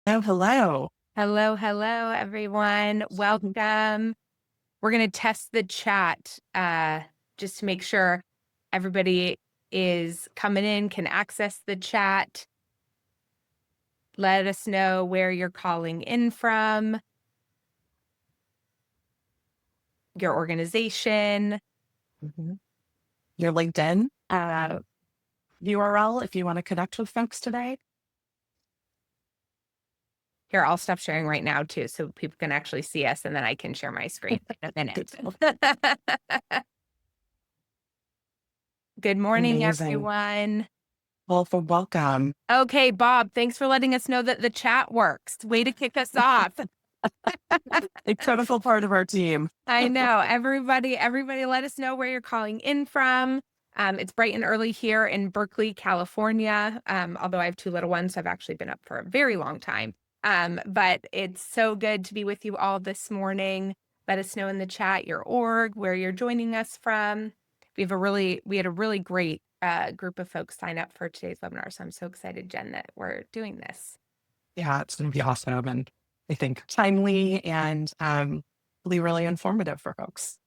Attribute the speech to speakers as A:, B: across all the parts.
A: Oh, hello.
B: Hello, hello, everyone. Welcome. We're going to test the chat just to make sure everybody is coming in, can access the chat. Let us know where you're calling in from, your organization.
A: Mhm. Your LinkedIn URL if you want to connect with folks today.
B: Here, I'll stop sharing right now, too, so people can actually see us, and then I can share my screen in a minute. Good morning,
A: Amazing.
B: everyone.
A: Welcome.
B: Okay, Bob, thanks for letting us know that the chat works. Way to kick us off.
A: A critical part of our team.
B: I know. Everybody let us know where you're calling in from. It's bright and early here in Berkeley, California. Although I have two little ones, so I've actually been up for a very long time. But it's so good to be with you all this morning. Let us know in the chat your org, where you're joining us from. We had a really great group of folks sign up for today's webinar. So I'm so excited, Jen, that we're doing this.
A: Yeah, it's going to be awesome. And I think timely and really informative for folks.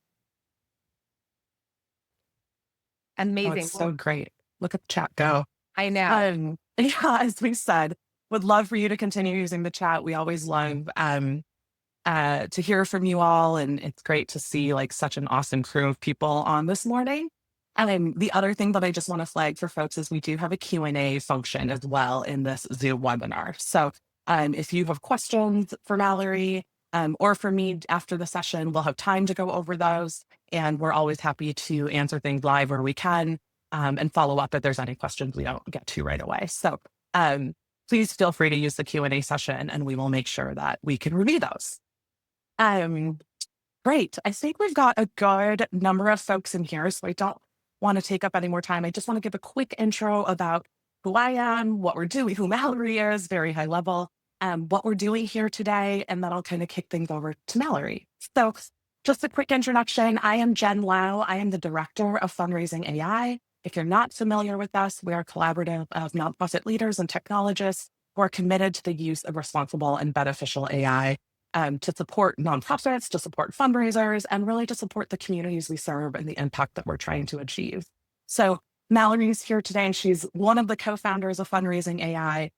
A: Oh, it's
B: Amazing.
A: so great. Look at the chat go.
B: I know.
A: Yeah, as we said, would love for you to continue using the chat. We always love to hear from you all. And it's great to see like such an awesome crew of people on this morning. And then the other thing that I just want to flag for folks is we do have a Q&A function as well in this Zoom webinar. So if you have questions for Mallory or for me after the session, we'll have time to go over those. And we're always happy to answer things live where we can and follow up if there's any questions we don't get to right away. So please feel free to use the Q&A session and we will make sure that we can review those. Great. I think we've got a good number of folks in here, so I don't want to take up any more time. I just want to give a quick intro about who I am, what we're doing, who Mallory is, very high level, what we're doing here today, and then I'll kind of kick things over to Mallory. So just a quick introduction. I am Jen Lau. I am the director of Fundraising.AI. If you're not familiar with us, we are a collaborative of nonprofit leaders and technologists who are committed to the use of responsible and beneficial AI to support nonprofits, to support fundraisers, and really to support the communities we serve and the impact that we're trying to achieve. So Mallory's here today, and she's one of the co-founders of Fundraising.AI.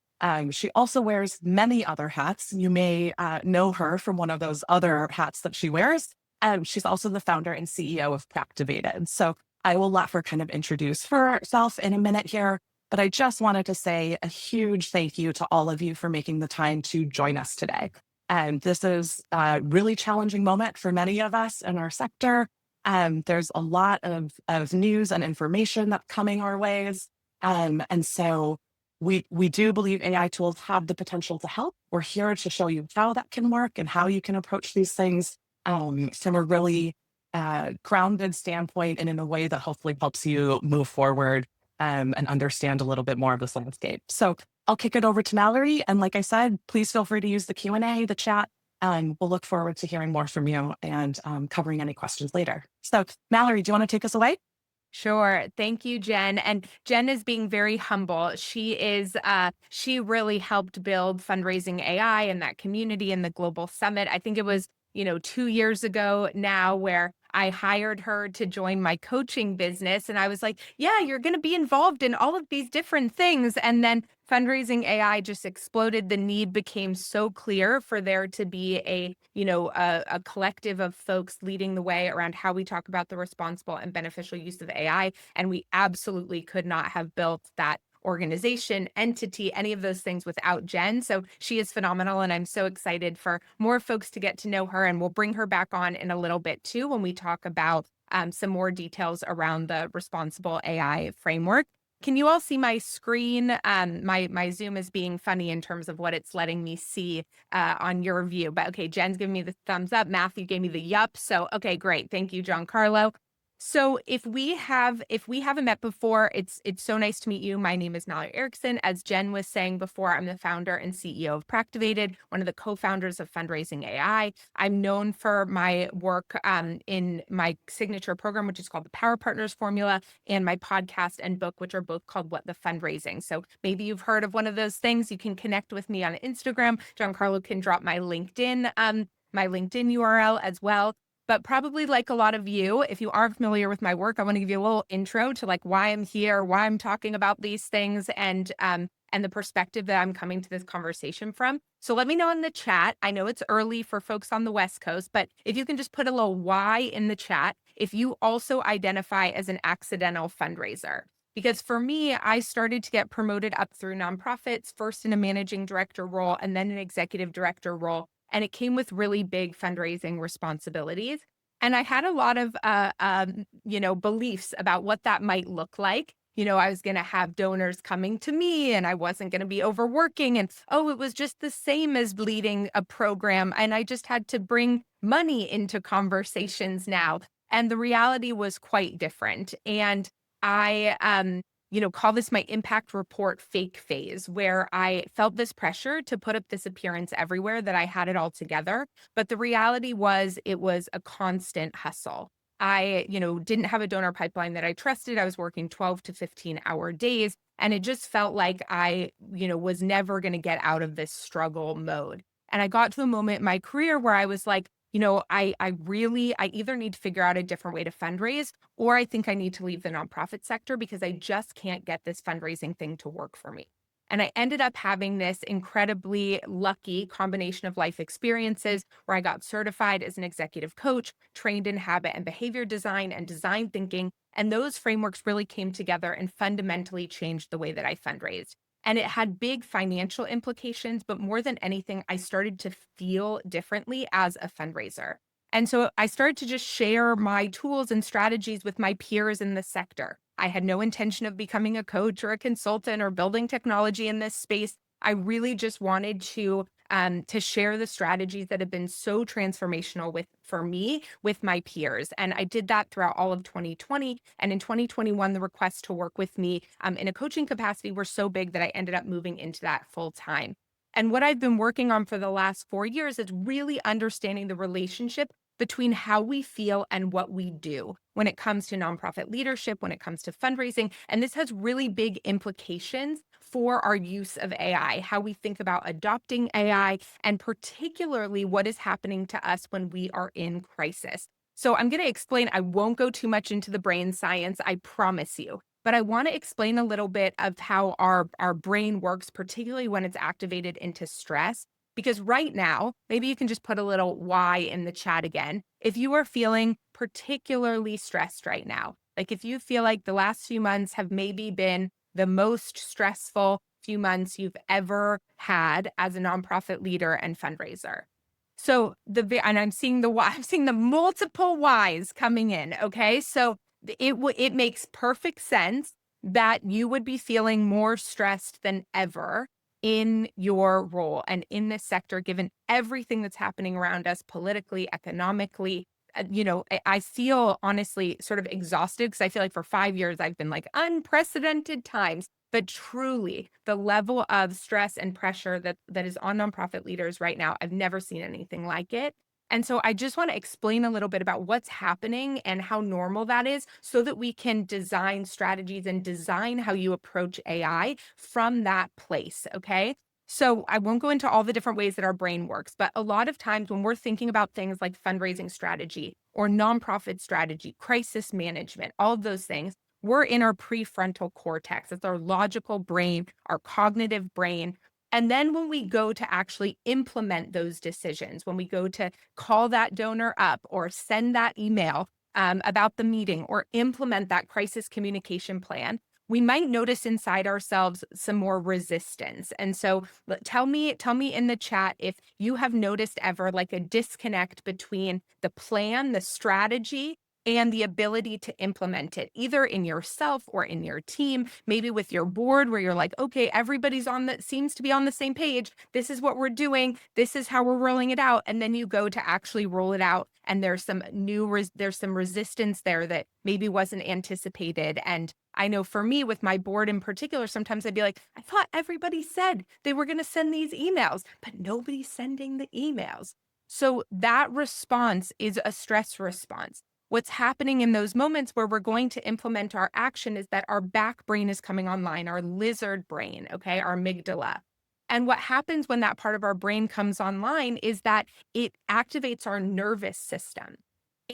A: She also wears many other hats. You may know her from one of those other hats that she wears. She's also the founder and CEO of Practivated. So I will let her kind of introduce herself in a minute here. But I just wanted to say a huge thank you to all of you for making the time to join us today. And this is a really challenging moment for many of us in our sector. There's a lot of news and information that's coming our ways. And so we do believe AI tools have the potential to help. We're here to show you how that can work and how you can approach these things from a really grounded standpoint and in a way that hopefully helps you move forward and understand a little bit more of this landscape. So I'll kick it over to Mallory. And like I said, please feel free to use the Q&A, the chat, and we'll look forward to hearing more from you and covering any questions later. So Mallory, do you want to take us away?
B: Sure. Thank you, Jen. And Jen is being very humble. She really helped build Fundraising.AI and that community and the global summit. I think it was, 2 years ago now where I hired her to join my coaching business. And I was like, yeah, you're going to be involved in all of these different things. And then Fundraising.AI just exploded. The need became so clear for there to be a collective of folks leading the way around how we talk about the responsible and beneficial use of AI. And we absolutely could not have built that organization, entity, any of those things without Jen. So she is phenomenal. And I'm so excited for more folks to get to know her. And we'll bring her back on in a little bit too, when we talk about some more details around the responsible AI framework. Can you all see my screen? My Zoom is being funny in terms of what it's letting me see on your view. But okay, Jen's giving me the thumbs up. Matthew gave me the yup. So, okay, great. Thank you, Giancarlo. So if we haven't met before, it's so nice to meet you. My name is Mallory Erickson. As Jen was saying before, I'm the founder and CEO of Practivated, one of the co-founders of Fundraising.AI. I'm known for my work in my signature program, which is called the Power Partners Formula, and my podcast and book, which are both called What the Fundraising. So maybe you've heard of one of those things. You can connect with me on Instagram. Giancarlo can drop my LinkedIn URL as well. But probably like a lot of you, if you aren't familiar with my work, I want to give you a little intro to like why I'm here, why I'm talking about these things, and the perspective that I'm coming to this conversation from. So let me know in the chat. I know it's early for folks on the West Coast, but if you can just put a little why in the chat, if you also identify as an accidental fundraiser. Because for me, I started to get promoted up through nonprofits, first in a managing director role and then an executive director role. And it came with really big fundraising responsibilities. And I had a lot of, beliefs about what that might look like. I was going to have donors coming to me and I wasn't going to be overworking. And oh, it was just the same as leading a program. And I just had to bring money into conversations now. And the reality was quite different. And I call this my impact report fake phase, where I felt this pressure to put up this appearance everywhere that I had it all together. But the reality was it was a constant hustle. I didn't have a donor pipeline that I trusted. I was working 12 to 15-hour days. And it just felt like I was never going to get out of this struggle mode. And I got to a moment in my career where I was like, I either need to figure out a different way to fundraise, or I think I need to leave the nonprofit sector because I just can't get this fundraising thing to work for me. And I ended up having this incredibly lucky combination of life experiences where I got certified as an executive coach, trained in habit and behavior design and design thinking. And those frameworks really came together and fundamentally changed the way that I fundraised. And it had big financial implications, but more than anything, I started to feel differently as a fundraiser. And so I started to just share my tools and strategies with my peers in the sector. I had no intention of becoming a coach or a consultant or building technology in this space. I really just wanted to share the strategies that have been so transformational for me with my peers. And I did that throughout all of 2020. And in 2021, the requests to work with me in a coaching capacity were so big that I ended up moving into that full time. And what I've been working on for the last 4 years is really understanding the relationship between how we feel and what we do when it comes to nonprofit leadership, when it comes to fundraising. And this has really big implications for our use of AI, how we think about adopting AI, and particularly what is happening to us when we are in crisis. So I'm going to explain, I won't go too much into the brain science, I promise you. But I want to explain a little bit of how our brain works, particularly when it's activated into stress. Because right now, maybe you can just put a little why in the chat again. If you are feeling particularly stressed right now, like if you feel like the last few months have maybe been the most stressful few months you've ever had as a nonprofit leader and fundraiser. So and I'm seeing the why, I'm seeing the multiple whys coming in. Okay. So it makes perfect sense that you would be feeling more stressed than ever in your role and in this sector, given everything that's happening around us politically, economically. I feel honestly sort of exhausted because I feel like for 5 years I've been like unprecedented times. But truly, the level of stress and pressure that is on nonprofit leaders right now, I've never seen anything like it. And so I just want to explain a little bit about what's happening and how normal that is so that we can design strategies and design how you approach AI from that place. Okay. So I won't go into all the different ways that our brain works, but a lot of times when we're thinking about things like fundraising strategy or nonprofit strategy, crisis management, all of those things, we're in our prefrontal cortex. It's our logical brain, our cognitive brain. And then when we go to actually implement those decisions, when we go to call that donor up or send that email about the meeting or implement that crisis communication plan, we might notice inside ourselves some more resistance. And so tell me in the chat if you have noticed ever like a disconnect between the plan, the strategy, and the ability to implement it either in yourself or in your team, maybe with your board where you're like, okay, everybody's on that seems to be on the same page. This is what we're doing. This is how we're rolling it out. And then you go to actually roll it out. And there's some there's some resistance there that maybe wasn't anticipated. And I know for me with my board in particular, sometimes I'd be like, I thought everybody said they were going to send these emails, but nobody's sending the emails. So that response is a stress response. What's happening in those moments where we're going to implement our action is that our back brain is coming online, our lizard brain, okay, our amygdala. And what happens when that part of our brain comes online is that it activates our nervous system.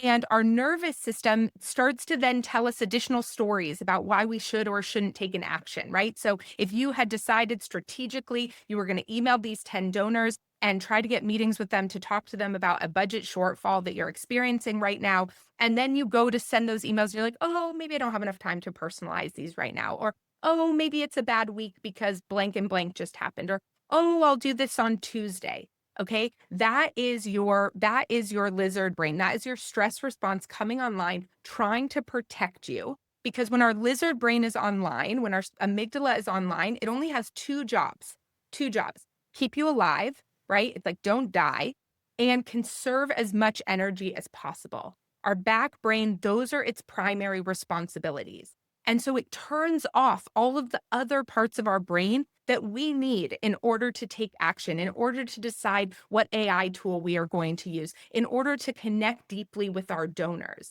B: And our nervous system starts to then tell us additional stories about why we should or shouldn't take an action, right? So if you had decided strategically you were going to email these 10 donors and try to get meetings with them to talk to them about a budget shortfall that you're experiencing right now, and then you go to send those emails, you're like, oh, maybe I don't have enough time to personalize these right now. Or, oh, maybe it's a bad week because blank and blank just happened. Or, oh, I'll do this on Tuesday. Okay, that is your lizard brain. That is your stress response coming online, trying to protect you. Because when our lizard brain is online, when our amygdala is online, it only has two jobs, keep you alive, right? It's like, don't die, and conserve as much energy as possible. Our back brain, those are its primary responsibilities. And so it turns off all of the other parts of our brain that we need in order to take action, in order to decide what AI tool we are going to use, in order to connect deeply with our donors.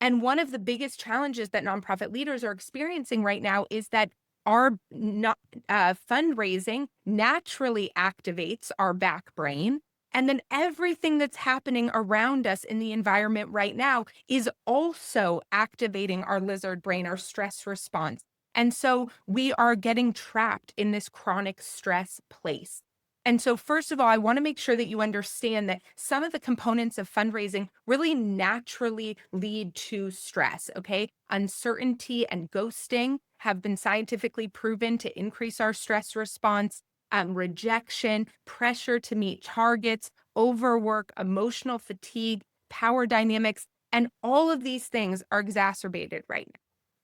B: And one of the biggest challenges that nonprofit leaders are experiencing right now is that our fundraising naturally activates our back brain. And then everything that's happening around us in the environment right now is also activating our lizard brain, our stress response. And so we are getting trapped in this chronic stress place. And so, first of all, I want to make sure that you understand that some of the components of fundraising really naturally lead to stress. Okay. Uncertainty and ghosting have been scientifically proven to increase our stress response. Rejection, pressure to meet targets, overwork, emotional fatigue, power dynamics, and all of these things are exacerbated right now.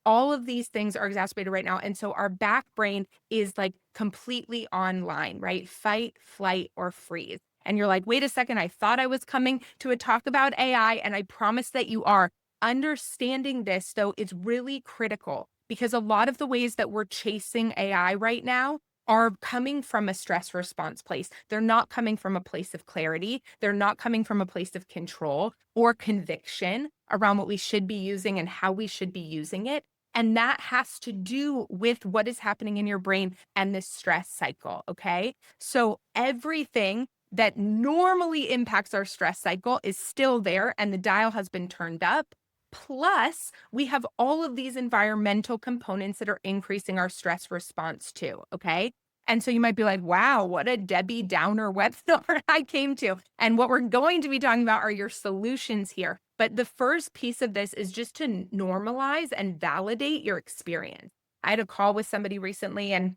B: All of these things are exacerbated right now. And so our back brain is like completely online, right? Fight, flight, or freeze. And you're like, wait a second, I thought I was coming to a talk about AI, and I promise that you are. Understanding this, though, is really critical because a lot of the ways that we're chasing AI right now are coming from a stress response place. They're not coming from a place of clarity. They're not coming from a place of control or conviction around what we should be using and how we should be using it. And that has to do with what is happening in your brain and this stress cycle. Okay. So everything that normally impacts our stress cycle is still there and the dial has been turned up. Plus, we have all of these environmental components that are increasing our stress response too. Okay. And so you might be like, wow, what a Debbie Downer webinar I came to. And what we're going to be talking about are your solutions here. But the first piece of this is just to normalize and validate your experience. I had a call with somebody recently and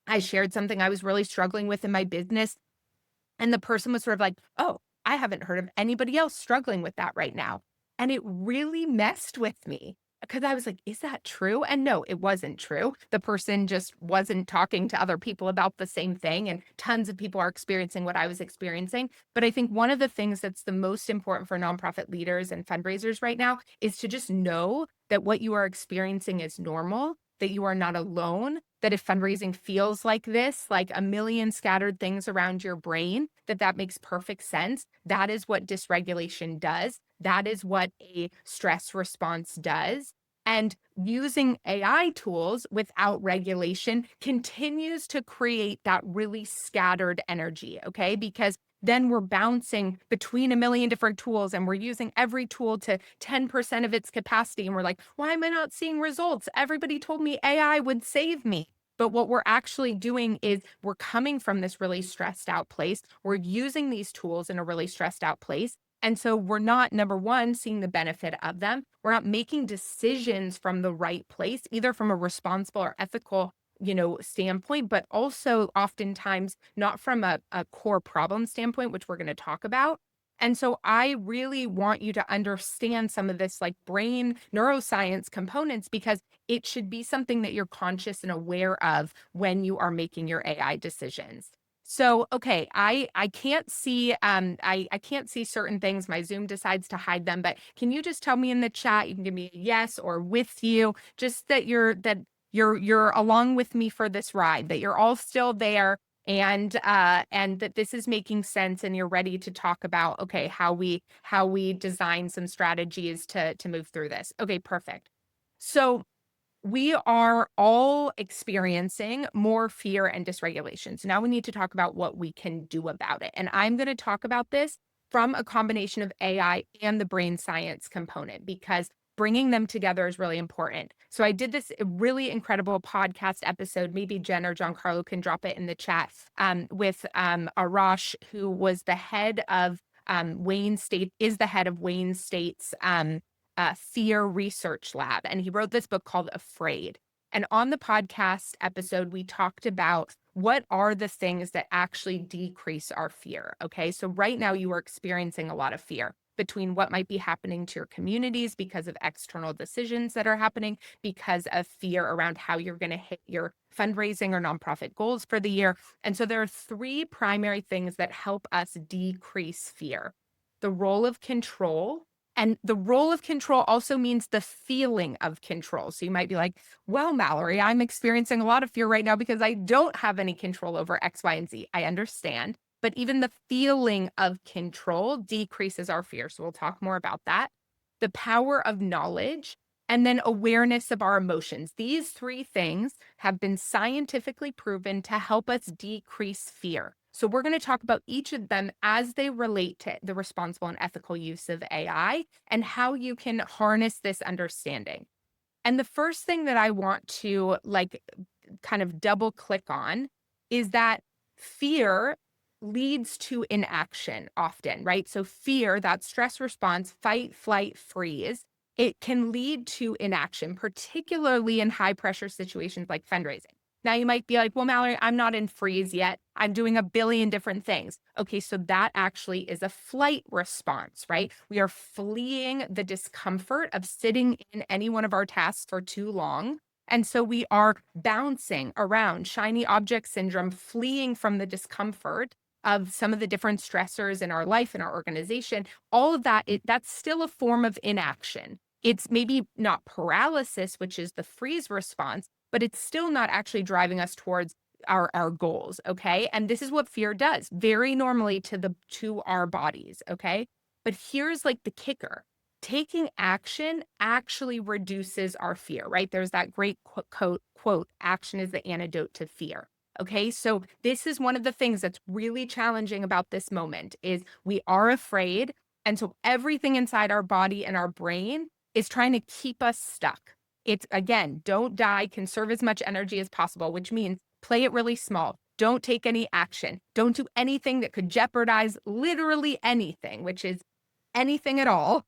B: I shared something I was really struggling with in my business. And the person was sort of like, oh, I haven't heard of anybody else struggling with that right now. And it really messed with me because I was like, is that true? And no, it wasn't true. The person just wasn't talking to other people about the same thing. And tons of people are experiencing what I was experiencing. But I think one of the things that's the most important for nonprofit leaders and fundraisers right now is to just know that what you are experiencing is normal, that you are not alone, that if fundraising feels like this, like a million scattered things around your brain, that makes perfect sense. That is what dysregulation does. That is what a stress response does. And using AI tools without regulation continues to create that really scattered energy, okay? Because then we're bouncing between a million different tools and we're using every tool to 10% of its capacity. And we're like, why am I not seeing results? Everybody told me AI would save me. But what we're actually doing is we're coming from this really stressed out place. We're using these tools in a really stressed out place. And so we're not, number one, seeing the benefit of them. We're not making decisions from the right place, either from a responsible or ethical, standpoint, but also oftentimes not from a core problem standpoint, which we're going to talk about. And so I really want you to understand some of this like brain neuroscience components because it should be something that you're conscious and aware of when you are making your AI decisions. So, okay, I can't see I can't see certain things. My Zoom decides to hide them, but can you just tell me in the chat? You can give me a yes or with you, just that you're along with me for this ride, that you're all still there and that this is making sense and you're ready to talk about okay how we design some strategies to move through this. Okay, perfect. So we are all experiencing more fear and dysregulation. So now we need to talk about what we can do about it. And I'm going to talk about this from a combination of AI and the brain science component because bringing them together is really important. So I did this really incredible podcast episode. Maybe Jen or Giancarlo can drop it in the chat with Arash, who was the head of Wayne State, is the head of Wayne State's fear research lab. And he wrote this book called Afraid. And on the podcast episode, we talked about what are the things that actually decrease our fear. Okay. So right now you are experiencing a lot of fear between what might be happening to your communities because of external decisions that are happening, because of fear around how you're going to hit your fundraising or nonprofit goals for the year. And so there are three primary things that help us decrease fear: the role of control, and the role of control also means the feeling of control. So you might be like, well, Mallory, I'm experiencing a lot of fear right now because I don't have any control over X, Y, and Z. I understand. But even the feeling of control decreases our fear. So we'll talk more about that. The power of knowledge and then awareness of our emotions. These three things have been scientifically proven to help us decrease fear. So we're going to talk about each of them as they relate to the responsible and ethical use of AI and how you can harness this understanding. And the first thing that I want to like kind of double click on is that fear leads to inaction often, right? So fear, that stress response, fight, flight, freeze, it can lead to inaction, particularly in high pressure situations like fundraising. Now you might be like, well, Mallory, I'm not in freeze yet. I'm doing a billion different things. Okay, so that actually is a flight response, right? We are fleeing the discomfort of sitting in any one of our tasks for too long. And so we are bouncing around, shiny object syndrome, fleeing from the discomfort of some of the different stressors in our life, in our organization. All of that, that's still a form of inaction. It's maybe not paralysis, which is the freeze response, but it's still not actually driving us towards our goals. Okay. And this is what fear does very normally to our bodies. Okay. But here's like the kicker: taking action actually reduces our fear, right? There's that great quote, action is the antidote to fear. Okay, so this is one of the things that's really challenging about this moment is we are afraid. And so everything inside our body and our brain is trying to keep us stuck. It's again, don't die, conserve as much energy as possible, which means play it really small. Don't take any action. Don't do anything that could jeopardize literally anything, which is anything at all.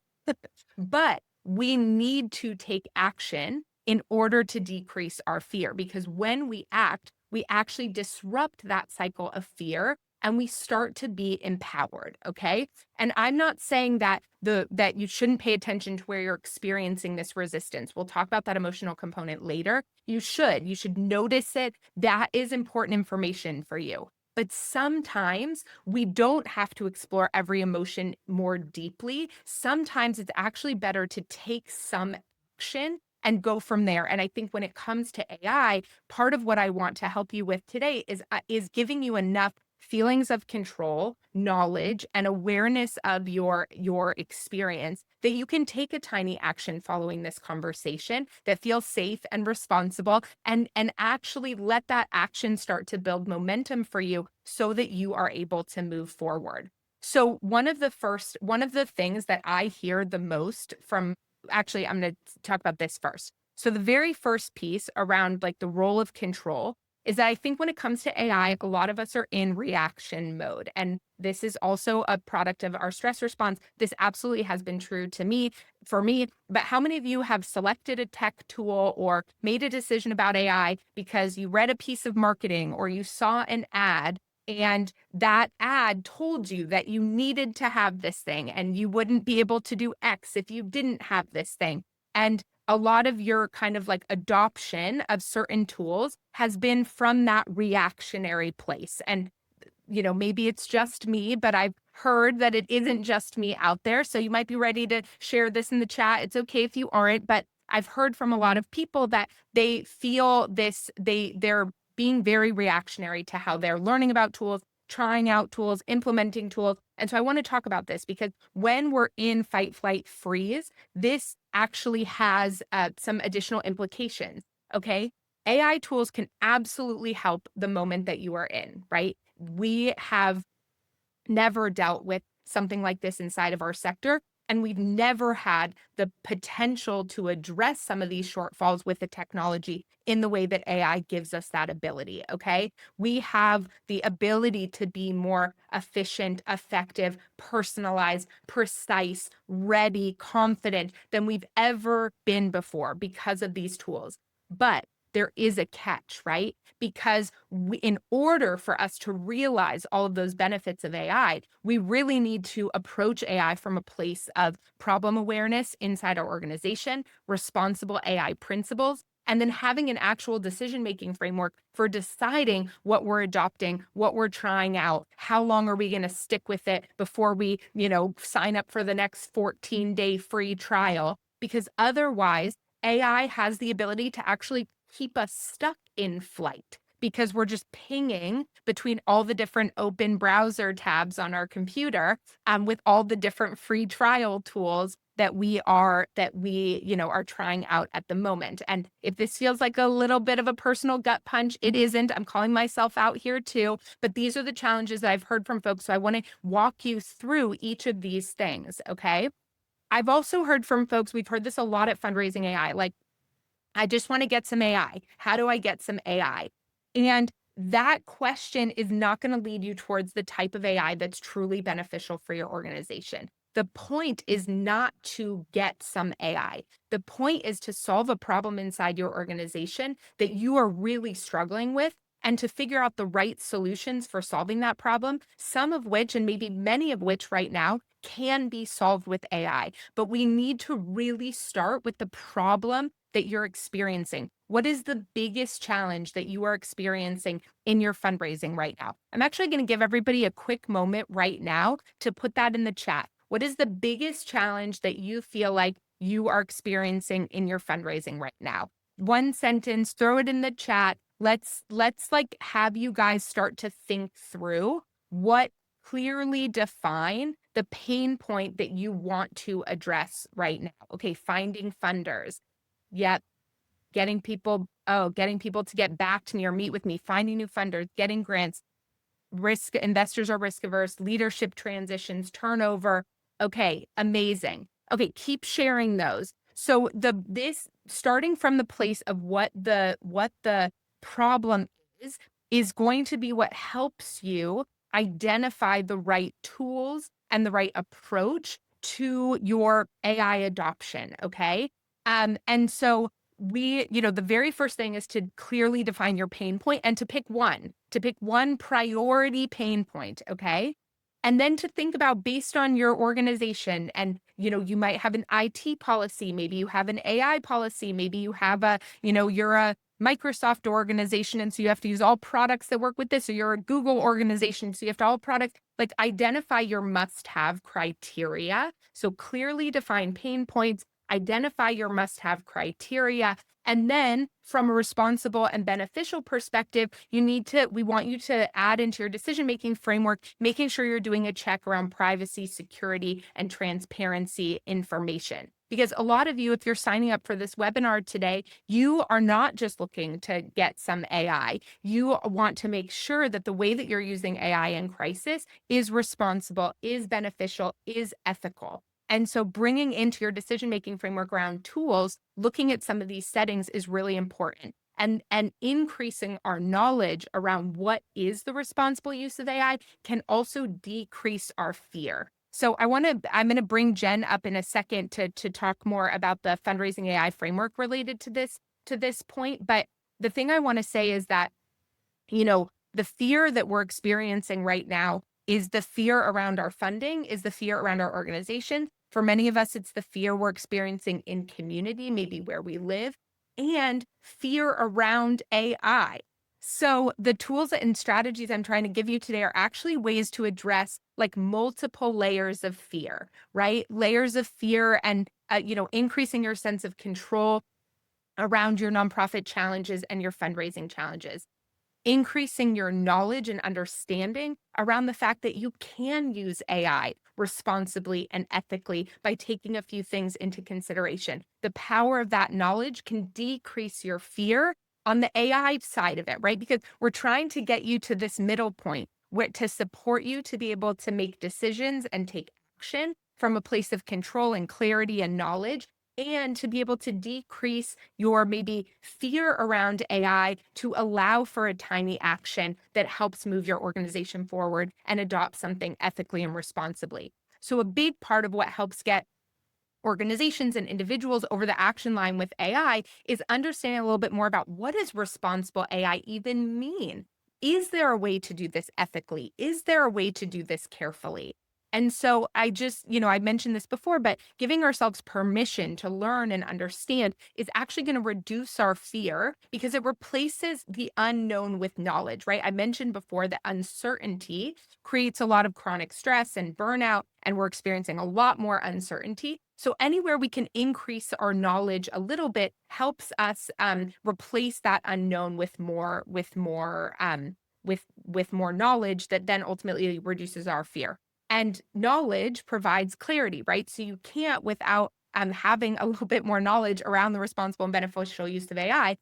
B: But we need to take action in order to decrease our fear, because when we act, we actually disrupt that cycle of fear and we start to be empowered. Okay. And I'm not saying that that you shouldn't pay attention to where you're experiencing this resistance. We'll talk about that emotional component later. You should notice it. That is important information for you. But sometimes we don't have to explore every emotion more deeply. Sometimes it's actually better to take some action and go from there. And I think when it comes to AI, part of what I want to help you with today is giving you enough feelings of control, knowledge, and awareness of your experience that you can take a tiny action following this conversation that feels safe and responsible, and actually let that action start to build momentum for you so that you are able to move forward. So one of the things that I hear the most from, actually, I'm going to talk about this first. So the very first piece around like the role of control is that I think when it comes to AI, a lot of us are in reaction mode. And this is also a product of our stress response. This absolutely has been true for me. But how many of you have selected a tech tool or made a decision about AI because you read a piece of marketing or you saw an ad And that ad told you that you needed to have this thing and you wouldn't be able to do X if you didn't have this thing. And a lot of your kind of like adoption of certain tools has been from that reactionary place. And maybe it's just me, but I've heard that it isn't just me out there. So you might be ready to share this in the chat. It's okay if you aren't, but I've heard from a lot of people that they feel this, they're being very reactionary to how they're learning about tools, trying out tools, implementing tools. And so I want to talk about this because when we're in fight, flight, freeze, this actually has some additional implications. Okay. AI tools can absolutely help the moment that you are in, right? We have never dealt with something like this inside of our sector. And we've never had the potential to address some of these shortfalls with the technology in the way that AI gives us that ability. Okay. We have the ability to be more efficient, effective, personalized, precise, ready, confident than we've ever been before because of these tools. But there is a catch, right? Because in order for us to realize all of those benefits of AI, we really need to approach AI from a place of problem awareness inside our organization, responsible AI principles, and then having an actual decision-making framework for deciding what we're adopting, what we're trying out, how long are we going to stick with it before we, sign up for the next 14-day free trial, because otherwise AI has the ability to actually keep us stuck in flight because we're just pinging between all the different open browser tabs on our computer with all the different free trial tools that we are trying out at the moment. And if this feels like a little bit of a personal gut punch, it isn't. I'm calling myself out here too, but these are the challenges that I've heard from folks. So I want to walk you through each of these things. Okay. I've also heard from folks, we've heard this a lot at Fundraising AI, like, I just want to get some AI. How do I get some AI? And that question is not going to lead you towards the type of AI that's truly beneficial for your organization. The point is not to get some AI. The point is to solve a problem inside your organization that you are really struggling with and to figure out the right solutions for solving that problem, some of which, and maybe many of which right now, can be solved with AI. But we need to really start with the problem that you're experiencing. What is the biggest challenge that you are experiencing in your fundraising right now? I'm actually going to give everybody a quick moment right now to put that in the chat. What is the biggest challenge that you feel like you are experiencing in your fundraising right now? One sentence, throw it in the chat. Let's like have you guys start to think through what clearly define the pain point that you want to address right now. Okay, finding funders. Yep. Getting people to get back to me or meet with me, finding new funders, getting grants, investors are risk averse, leadership transitions, turnover. Okay, amazing. Okay, keep sharing those. So this starting from the place of what the problem is going to be what helps you identify the right tools and the right approach to your AI adoption. Okay. And so the very first thing is to clearly define your pain point and to pick one priority pain point. Okay. And then to think about based on your organization and, you might have an IT policy, maybe you have an AI policy, maybe you have you're a Microsoft organization. And so you have to use all products that work with this, or you're a Google organization. So you have to all products, like identify your must-have criteria. So clearly define pain points, identify your must-have criteria. And then from a responsible and beneficial perspective, we want you to add into your decision-making framework, making sure you're doing a check around privacy, security, and transparency information. Because a lot of you, if you're signing up for this webinar today, you are not just looking to get some AI. You want to make sure that the way that you're using AI in crisis is responsible, is beneficial, is ethical. And so bringing into your decision-making framework around tools, looking at some of these settings is really important. And increasing our knowledge around what is the responsible use of AI can also decrease our fear. So I'm going to bring Jen up in a second to talk more about the fundraising AI framework related to this point. But the thing I want to say is that, the fear that we're experiencing right now is the fear around our funding, is the fear around our organization. For many of us, it's the fear we're experiencing in community, maybe where we live, and fear around AI. So the tools and strategies I'm trying to give you today are actually ways to address like multiple layers of fear, right? Layers of fear and, increasing your sense of control around your nonprofit challenges and your fundraising challenges, increasing your knowledge and understanding around the fact that you can use AI responsibly and ethically by taking a few things into consideration. The power of that knowledge can decrease your fear on the AI side of it, right? Because we're trying to get you to this middle point where to support you to be able to make decisions and take action from a place of control and clarity and knowledge, and to be able to decrease your maybe fear around AI to allow for a tiny action that helps move your organization forward and adopt something ethically and responsibly. So, a big part of what helps get organizations and individuals over the action line with AI is understanding a little bit more about what does responsible AI even mean? Is there a way to do this ethically? Is there a way to do this carefully? And so I mentioned this before, but giving ourselves permission to learn and understand is actually going to reduce our fear because it replaces the unknown with knowledge, right? I mentioned before that uncertainty creates a lot of chronic stress and burnout, and we're experiencing a lot more uncertainty. So anywhere we can increase our knowledge a little bit helps us replace that unknown with more knowledge that then ultimately reduces our fear. And knowledge provides clarity, right? So you can't, without having a little bit more knowledge around the responsible and beneficial use of AI,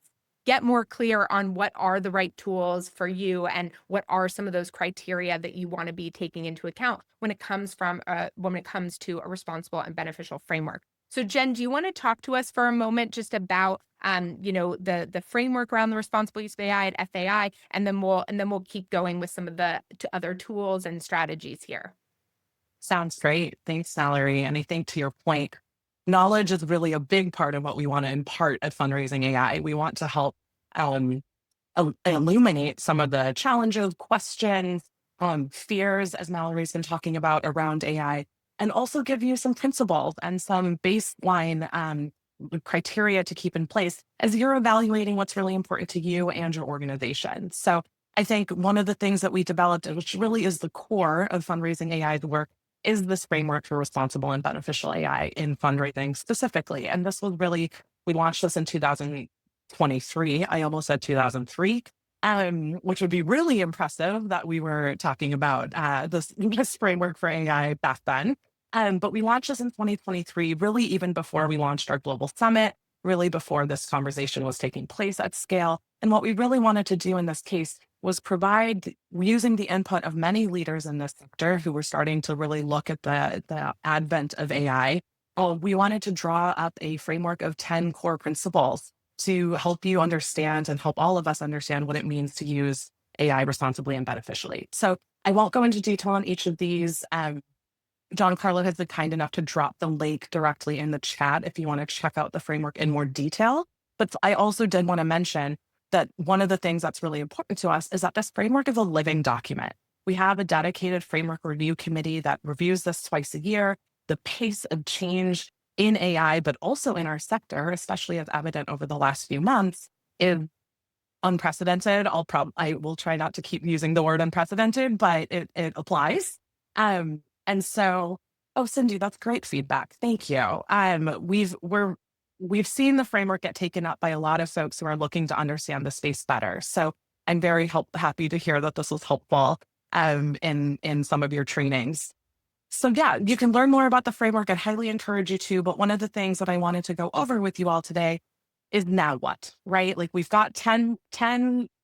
B: get more clear on what are the right tools for you and what are some of those criteria that you want to be taking into account when it comes to a responsible and beneficial framework. So Jen, do you want to talk to us for a moment just about the framework around the responsible use of AI at FAI, and then we'll keep going with some of the other tools and strategies here.
A: Sounds great. Thanks, Mallory. And I think to your point, knowledge is really a big part of what we want to impart at Fundraising AI. We want to help um, illuminate some of the challenges, questions, fears, as Mallory's been talking about around AI, and also give you some principles and some baseline criteria to keep in place as you're evaluating what's really important to you and your organization. So I think one of the things that we developed, which really is the core of Fundraising AI's work, is this framework for responsible and beneficial AI in fundraising specifically. And this was really, we launched this in 2023. I almost said 2003, which would be really impressive that we were talking about this framework for AI back then. But we launched this in 2023, really even before we launched our global summit, really before this conversation was taking place at scale. And what we really wanted to do in this case was provide, using the input of many leaders in this sector who were starting to really look at the advent of AI. We wanted to draw up a framework of 10 core principles to help you understand and help all of us understand what it means to use AI responsibly and beneficially. So I won't go into detail on each of these. John Carlo has been kind enough to drop the link directly in the chat if you want to check out the framework in more detail. But I also did want to mention that one of the things that's really important to us is that this framework is a living document. We have a dedicated framework review committee that reviews this twice a year. The pace of change in AI, but also in our sector, especially as evident over the last few months, is unprecedented. I will try not to keep using the word unprecedented, but it applies. And so, oh, Cindy, that's great feedback. Thank you. We've seen the framework get taken up by a lot of folks who are looking to understand the space better. So I'm very happy to hear that this was helpful in some of your trainings. So yeah, you can learn more about the framework. I'd highly encourage you to. But one of the things that I wanted to go over with you all today is now what, right? Like we've got 10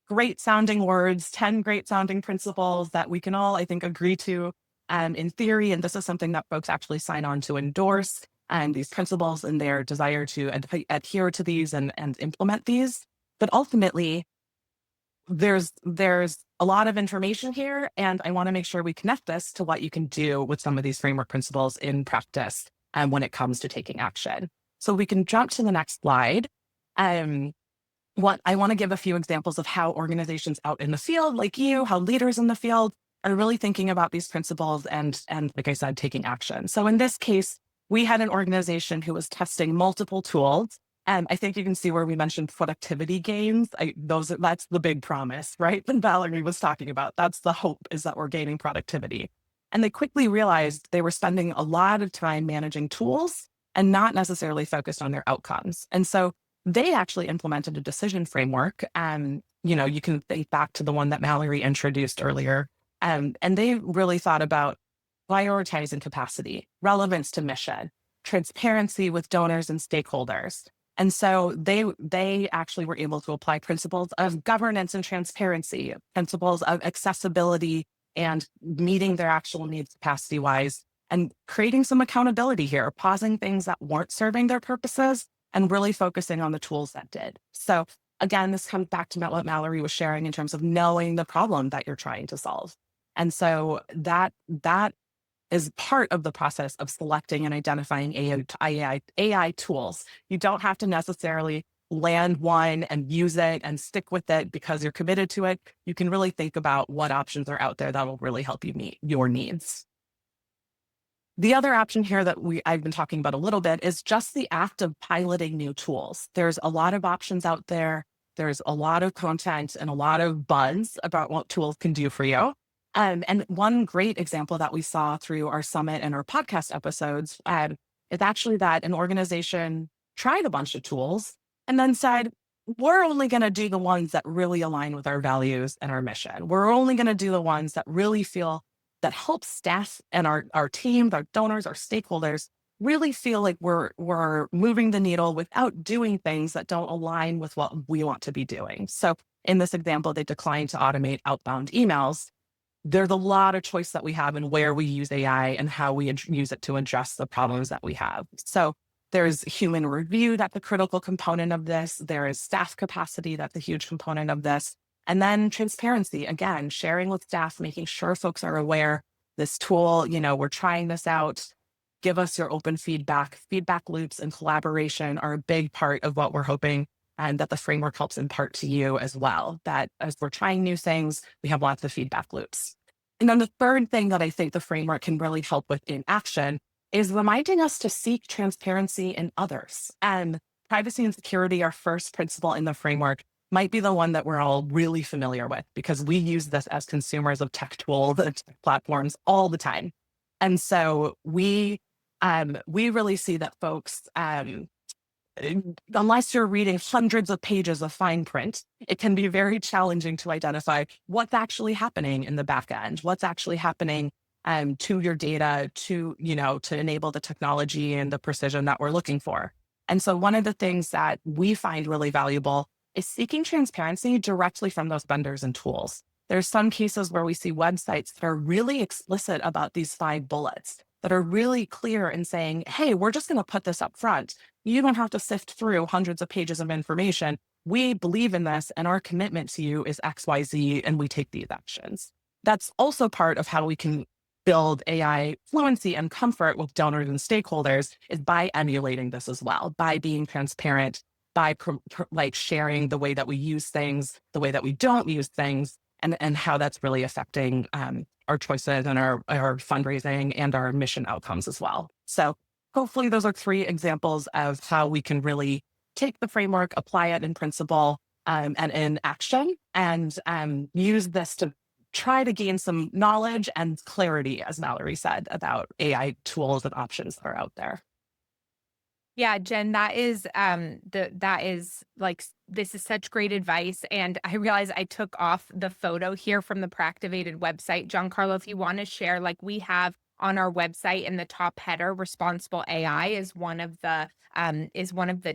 A: great sounding words, 10 great sounding principles that we can all, I think, agree to in theory. And this is something that folks actually sign on to endorse, and these principles and their desire to adhere to these and implement these. But ultimately, there's a lot of information here, and I want to make sure we connect this to what you can do with some of these framework principles in practice when it comes to taking action. So we can jump to the next slide. what I want to give a few examples of how organizations out in the field, like you, how leaders in the field are really thinking about these principles and like I said, taking action. So in this case, we had an organization who was testing multiple tools. And I think you can see where we mentioned productivity gains. That's the big promise, right? That Valerie was talking about. That's the hope, is that we're gaining productivity. And they quickly realized they were spending a lot of time managing tools and not necessarily focused on their outcomes. And so they actually implemented a decision framework. You can think back to the one that Mallory introduced earlier. And they really thought about prioritizing capacity, relevance to mission, transparency with donors and stakeholders. And so they actually were able to apply principles of governance and transparency, principles of accessibility and meeting their actual needs capacity wise, and creating some accountability here, pausing things that weren't serving their purposes and really focusing on the tools that did. So again, this comes back to what Mallory was sharing in terms of knowing the problem that you're trying to solve. And so that is part of the process of selecting and identifying AI tools. You don't have to necessarily land one and use it and stick with it because you're committed to it. You can really think about what options are out there that will really help you meet your needs. The other option here that I've been talking about a little bit is just the act of piloting new tools. There's a lot of options out there. There's a lot of content and a lot of buzz about what tools can do for you. And one great example that we saw through our summit and our podcast episodes is actually that an organization tried a bunch of tools and then said, we're only going to do the ones that really align with our values and our mission. We're only going to do the ones that really feel that help staff and our team, our donors, our stakeholders really feel like we're moving the needle without doing things that don't align with what we want to be doing. So in this example, they declined to automate outbound emails. There's a lot of choice that we have in where we use AI and how we use it to address the problems that we have. So there's human review, that's a critical component of this. There is staff capacity, that's a huge component of this. And then transparency, again, sharing with staff, making sure folks are aware this tool, we're trying this out. Give us your open feedback. Feedback loops and collaboration are a big part of what we're hoping and that the framework helps impart to you as well, that as we're trying new things, we have lots of feedback loops. And then the third thing that I think the framework can really help with in action is reminding us to seek transparency in others. And privacy and security, our first principle in the framework, might be the one that we're all really familiar with because we use this as consumers of tech tools and tech platforms all the time. And so we really see that folks, unless you're reading hundreds of pages of fine print, it can be very challenging to identify what's actually happening in the back end, what's actually happening to your data to enable the technology and the precision that we're looking for. And so one of the things that we find really valuable is seeking transparency directly from those vendors and tools. There's some cases where we see websites that are really explicit about these 5 bullets, that are really clear in saying, hey, we're just going to put this up front. You don't have to sift through hundreds of pages of information. We believe in this and our commitment to you is XYZ and we take these actions. That's also part of how we can build AI fluency and comfort with donors and stakeholders is by emulating this as well, by being transparent, by sharing the way that we use things, the way that we don't use things, and how that's really affecting our choices and our fundraising and our mission outcomes as well. So hopefully those are 3 examples of how we can really take the framework, apply it in principle and in action, and use this to try to gain some knowledge and clarity, as Mallory said, about AI tools and options that are out there.
B: Yeah, Jen, that is like this is such great advice. And I realize I took off the photo here from the Proactivated website. Giancarlo, if you want to share, like we have on our website in the top header, responsible AI is one of the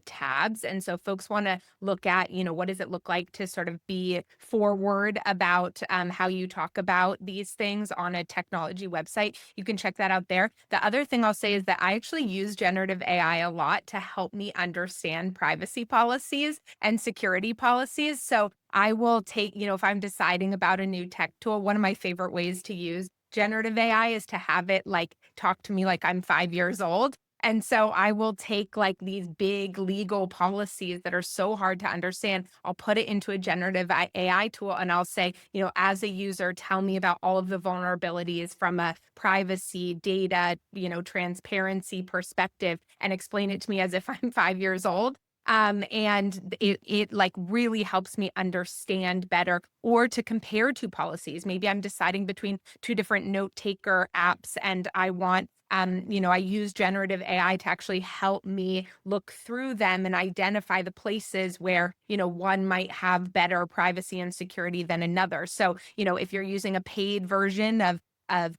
B: tabs. And so folks want to look at, what does it look like to sort of be forward about how you talk about these things on a technology website. You can check that out there. The other thing I'll say is that I actually use generative AI a lot to help me understand privacy policies and security policies. So I will take, if I'm deciding about a new tech tool, one of my favorite ways to use generative AI is to have it like talk to me like I'm 5 years old And so I will take like these big legal policies that are so hard to understand. I'll put it into a generative AI tool and I'll say, as a user, tell me about all of the vulnerabilities from a privacy, data, transparency perspective and explain it to me as if I'm 5 years old. And it like really helps me understand better or to compare two policies. Maybe I'm deciding between two different note taker apps and I want I use generative AI to actually help me look through them and identify the places where, one might have better privacy and security than another. So, if you're using a paid version of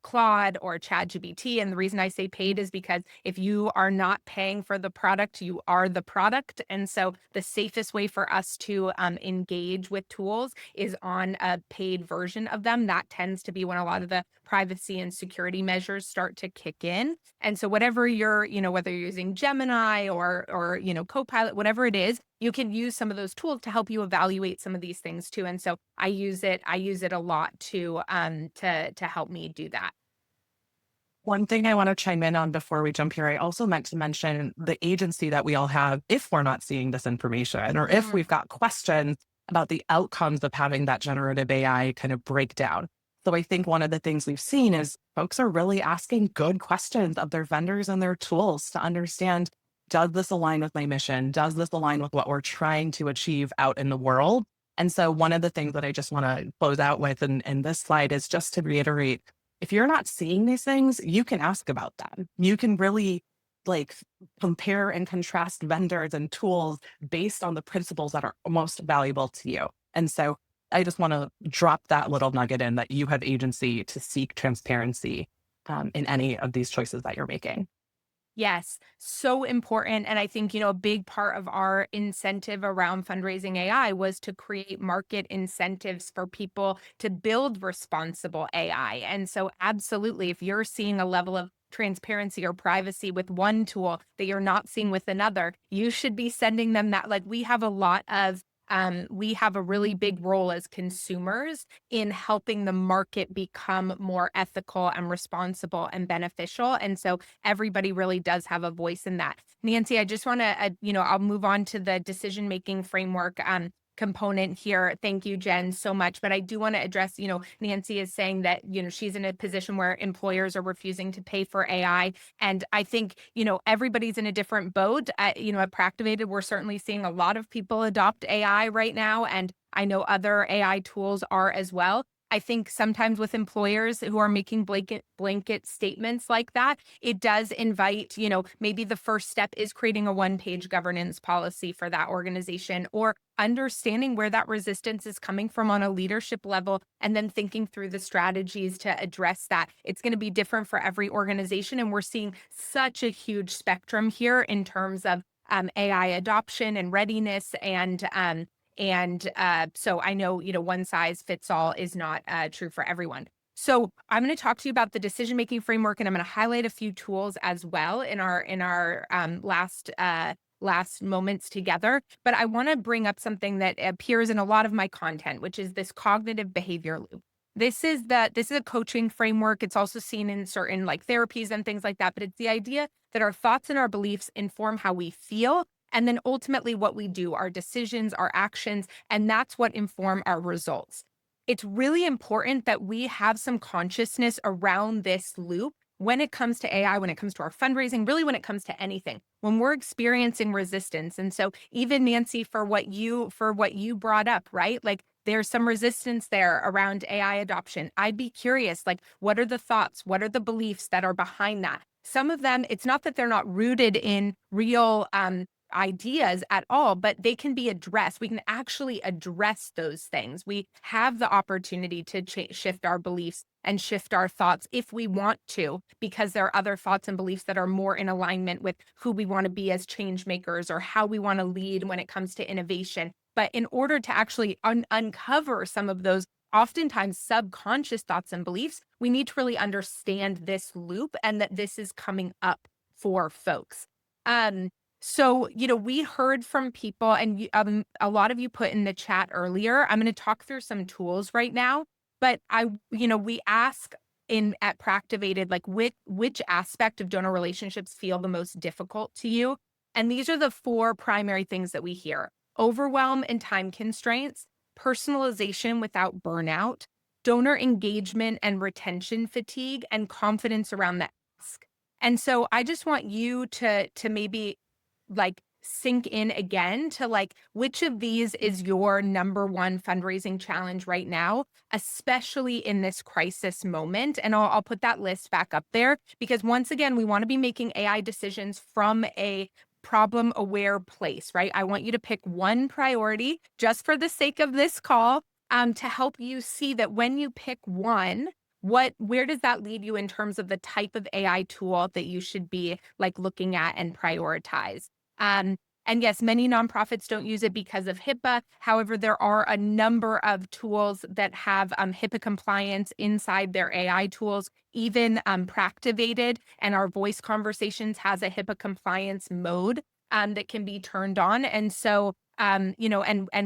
B: Claude or ChatGPT, and the reason I say paid is because if you are not paying for the product, you are the product. And so the safest way for us to engage with tools is on a paid version of them. That tends to be when a lot of the privacy and security measures start to kick in. And so whatever you're, whether you're using Gemini or Copilot, whatever it is, you can use some of those tools to help you evaluate some of these things too. And so I use it a lot to help me do that.
A: One thing I want to chime in on before we jump here, I also meant to mention the agency that we all have if we're not seeing this information or if
B: Mm.
A: we've got questions about the outcomes of having that generative AI kind of breakdown. So I think one of the things we've seen is folks are really asking good questions of their vendors and their tools to understand, does this align with my mission? Does this align with what we're trying to achieve out in the world? And so one of the things that I just want to close out with in this slide is just to reiterate, if you're not seeing these things, you can ask about them. You can really like compare and contrast vendors and tools based on the principles that are most valuable to you. And so I just want to drop that little nugget in that you have agency to seek transparency in any of these choices that you're making.
B: Yes, so important. And I think, a big part of our incentive around fundraising AI was to create market incentives for people to build responsible AI. And so, absolutely, if you're seeing a level of transparency or privacy with one tool that you're not seeing with another, you should be sending them that. Like, we have a really big role as consumers in helping the market become more ethical and responsible and beneficial. And so everybody really does have a voice in that. Nancy, I just want to, I'll move on to the decision making framework component here. Thank you, Jen, so much. But I do want to address, Nancy is saying that, she's in a position where employers are refusing to pay for AI. And I think, everybody's in a different boat. At Practivated, we're certainly seeing a lot of people adopt AI right now. And I know other AI tools are as well. I think sometimes with employers who are making blanket statements like that, it does invite, maybe the first step is creating a one-page governance policy for that organization or understanding where that resistance is coming from on a leadership level and then thinking through the strategies to address that. It's going to be different for every organization. And we're seeing such a huge spectrum here in terms of AI adoption and readiness so I know, one size fits all is not true for everyone. So I'm going to talk to you about the decision-making framework, and I'm going to highlight a few tools as well in our last moments together. But I want to bring up something that appears in a lot of my content, which is this cognitive behavior loop. This is a coaching framework. It's also seen in certain like therapies and things like that. But it's the idea that our thoughts and our beliefs inform how we feel and then ultimately what we do, our decisions, our actions, and that's what inform our results. It's really important that we have some consciousness around this loop when it comes to AI, when it comes to our fundraising, really when it comes to anything. When we're experiencing resistance. And so even Nancy, for what you brought up, right? Like there's some resistance there around AI adoption. I'd be curious, like, what are the thoughts? What are the beliefs that are behind that? Some of them, it's not that they're not rooted in real ideas at all, but they can be addressed. We can actually address those things. We have the opportunity to shift our beliefs and shift our thoughts if we want to, because there are other thoughts and beliefs that are more in alignment with who we want to be as change makers or how we want to lead when it comes to innovation. But in order to actually uncover some of those oftentimes subconscious thoughts and beliefs, we need to really understand this loop and that this is coming up for folks. So, we heard from people and a lot of you put in the chat earlier. I'm going to talk through some tools right now, but we ask in at Practivated, like which aspect of donor relationships feel the most difficult to you? And these are the four primary things that we hear: overwhelm and time constraints, personalization without burnout, donor engagement and retention fatigue, and confidence around the ask. And so I just want you to maybe like sink in again to like which of these is your number one fundraising challenge right now, especially in this crisis moment. And I'll put that list back up there because once again, we want to be making AI decisions from a problem aware place, right? I want you to pick one priority just for the sake of this call, to help you see that when you pick one, where does that lead you in terms of the type of AI tool that you should be like looking at and prioritize? Um, and yes, many nonprofits don't use it because of HIPAA. However, there are a number of tools that have HIPAA compliance inside their AI tools. Even Practivated and our voice conversations has a HIPAA compliance mode that can be turned on. And so, and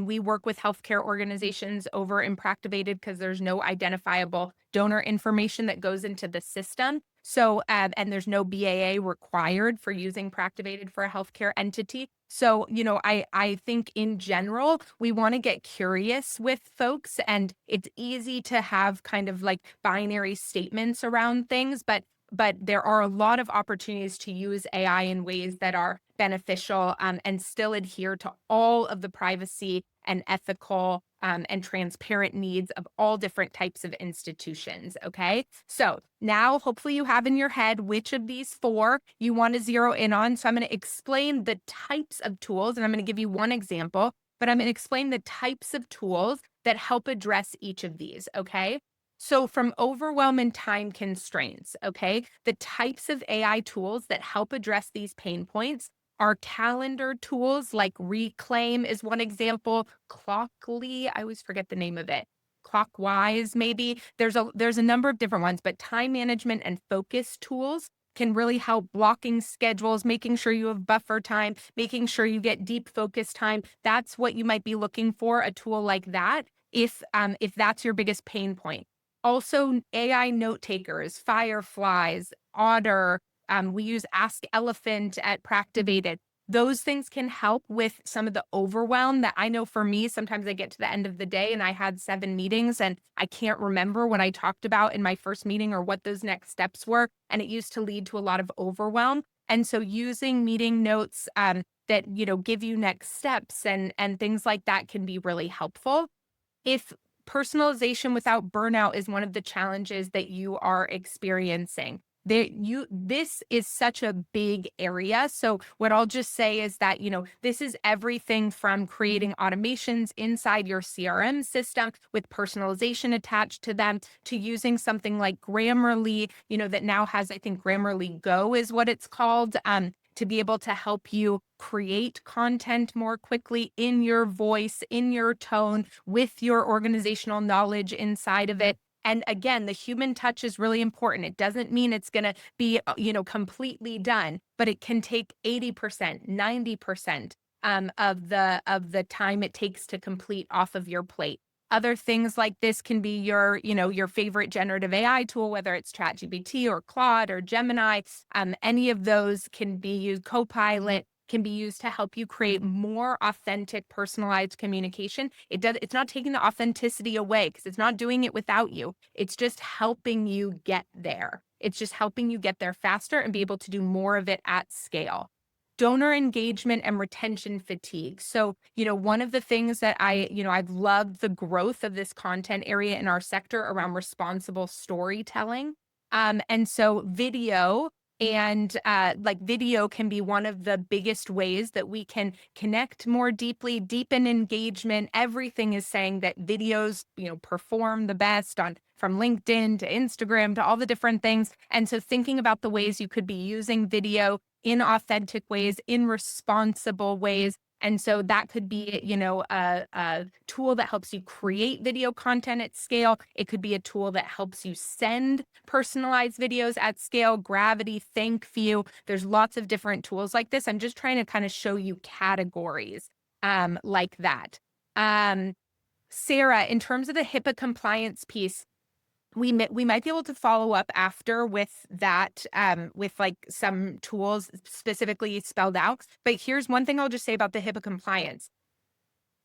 B: we work with healthcare organizations over in Practivated because there's no identifiable donor information that goes into the system. So, and there's no BAA required for using Practivated for a healthcare entity. So, I think in general, we want to get curious with folks, and it's easy to have kind of like binary statements around things, but there are a lot of opportunities to use AI in ways that are beneficial, and still adhere to all of the privacy and ethical and transparent needs of all different types of institutions. Okay. So now hopefully you have in your head which of these four you want to zero in on. So I'm going to explain the types of tools, and I'm going to give you one example, but I'm going to explain the types of tools that help address each of these. Okay. So from overwhelm and time constraints, okay, the types of AI tools that help address these pain points are calendar tools like Reclaim is one example. Clockly, I always forget the name of it. Clockwise, maybe. There's a number of different ones, but time management and focus tools can really help blocking schedules, making sure you have buffer time, making sure you get deep focus time. That's what you might be looking for, a tool like that, if that's your biggest pain point. Also, AI note takers, Fireflies, Otter, we use Ask Elephant at Practivated. Those things can help with some of the overwhelm that I know for me, sometimes I get to the end of the day and I had 7 meetings and I can't remember what I talked about in my first meeting or what those next steps were. And it used to lead to a lot of overwhelm. And so using meeting notes that, give you next steps and things like that can be really helpful. If personalization without burnout is one of the challenges that you are experiencing, this is such a big area. So what I'll just say is that, this is everything from creating automations inside your CRM system with personalization attached to them to using something like Grammarly, that now has, I think Grammarly Go is what it's called, to be able to help you create content more quickly in your voice, in your tone, with your organizational knowledge inside of it. And again, the human touch is really important. It doesn't mean it's going to be, completely done, but it can take 80%, 90% of the time it takes to complete off of your plate. Other things like this can be your favorite generative AI tool, whether it's ChatGPT or Claude or Gemini. Any of those can be used. Copilot can be used to help you create more authentic, personalized communication. It's not taking the authenticity away because it's not doing it without you. It's just helping you get there. It's just helping you get there faster and be able to do more of it at scale. Donor engagement and retention fatigue. So, one of the things that I've loved the growth of this content area in our sector around responsible storytelling. And so video can be one of the biggest ways that we can connect more deeply, deepen engagement. Everything is saying that videos, perform the best from LinkedIn to Instagram to all the different things. And so thinking about the ways you could be using video in authentic ways, in responsible ways. And so that could be, a tool that helps you create video content at scale. It could be a tool that helps you send personalized videos at scale. Gravity, Thankview. There's lots of different tools like this. I'm just trying to kind of show you categories like that. Sarah, in terms of the HIPAA compliance piece, we might be able to follow up after with that, with like some tools specifically spelled out. But here's one thing I'll just say about the HIPAA compliance.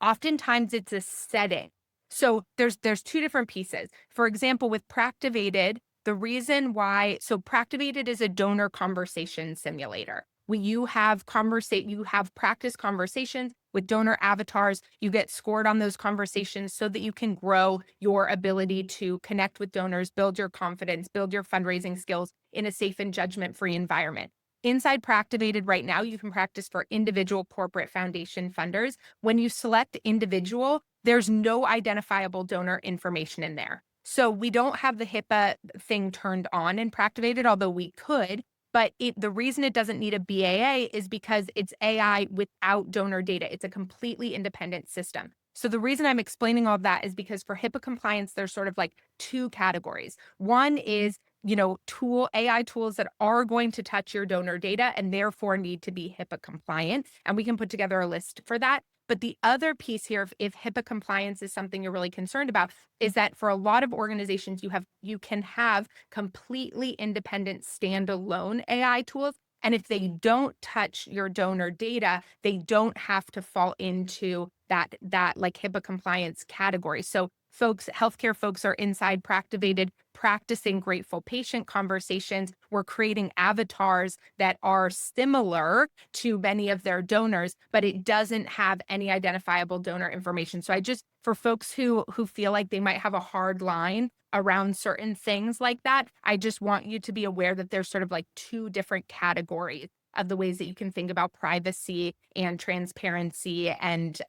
B: Oftentimes it's a setting. So there's two different pieces. For example, with Practivated, the reason why Practivated is a donor conversation simulator. You have practice conversations with donor avatars. You get scored on those conversations so that you can grow your ability to connect with donors, build your confidence, build your fundraising skills in a safe and judgment-free environment. Inside Practivated right now, you can practice for individual, corporate, foundation funders. When you select individual, there's no identifiable donor information in there. So we don't have the HIPAA thing turned on in Practivated, although we could. But the reason it doesn't need a BAA is because it's AI without donor data. It's a completely independent system. So the reason I'm explaining all that is because for HIPAA compliance, there's sort of like two categories. One is AI tools that are going to touch your donor data and therefore need to be HIPAA compliant. And we can put together a list for that. But the other piece here, if HIPAA compliance is something you're really concerned about, is that for a lot of organizations, you can have completely independent standalone AI tools. And if they don't touch your donor data, they don't have to fall into that like HIPAA compliance category. So healthcare folks are inside Practivated practicing grateful patient conversations. We're creating avatars that are similar to many of their donors, but it doesn't have any identifiable donor information. So for folks who feel like they might have a hard line around certain things like that, I just want you to be aware that there's sort of like two different categories of the ways that you can think about privacy and transparency and